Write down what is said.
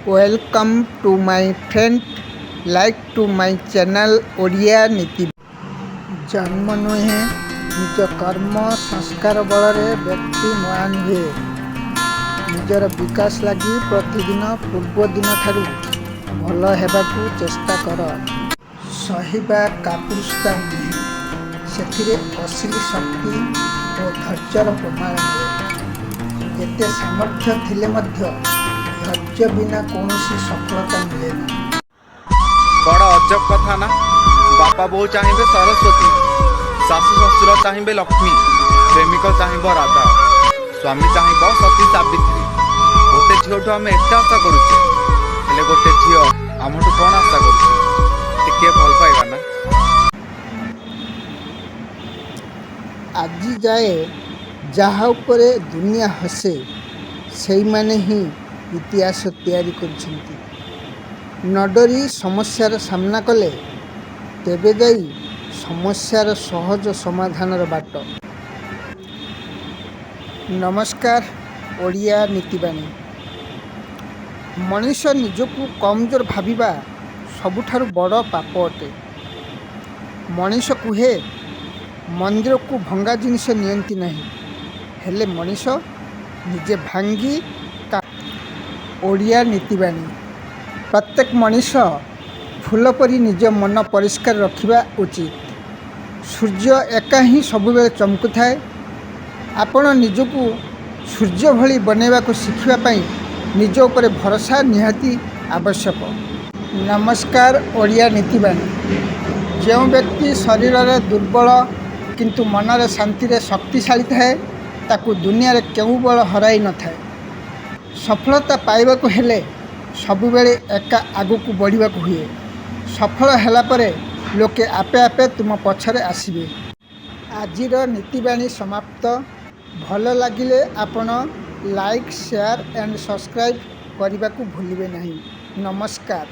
Welcome to my friend like to my channel Odia Niti. जन्म नुहे निज कर्म संस्कार बल व्यक्ति महान हुए। निजर विकास लगी प्रतिदिन पूर्व दिन ठारू भल हेबाकू चेष्टा कर। सहिबा कापुरुषता नुहे, से असली शक्ति और धैर्यर प्रमाण मिले। एते सामर्थ्य थिले मध्य धैर्य बिना कौन सफलता मिले ना। बड़ अजब कथा ना। बापा बोऊ चाहिए सरस्वती, शाशु शशुर चाहिए लक्ष्मी, प्रेमिक चाहिए राधा, स्वामी चाहिए सती सावित्री। गोटे झीठू आम एत आशा करुचे, हेले गोटे झील आमठू कौन आशा करुचे? टिके भल पाइबा ना। आज जाए जहाँ उपरे दुनिया हसे से माने ही इतिहास तैयारी कर। न डरी समस्यार सामना कले तेबे जाई समस्यार सहज समाधानर बाट। नमस्कार ओडिया नीतिबाणी। मनीष निजकू कमजोर भाविबा सबुठारु बड़ पाप अटे। मनीष कुहे मंदिर को भंगा जिनिस नियंती नहीं, हेले मनीष निजे भांगी का। ओडिया नीतिबाणी। प्रत्येक मनीष फूल परी निज मन परिष्कार रखिबा उचित। सूर्य एका ही सबुबेले चमकु थाए। आपण निजकू सूर्य भली बनैबा को शिखिबा पई निज उपरे भरोसा निहाती आवश्यक। नमस्कार ओडिया नीतिबाणी। जो व्यक्ति शरीर में दुर्बल किंतु मनरे शांति रे शक्तिशाली थाए, ताकू दुनिया रे केउ बल हराई न थाए। सफलता पाइबा को हेले सबुबेले एका आगू बढ़िबा को हुए। सफल हैला परे लोके आपे आपे तुम पछरे आसीबे। आजिर नीतिबाणी समाप्त। भल लागिले आपण लाइक शेयर एंड सब्सक्राइब करने को भूलिबे नहीं। नमस्कार।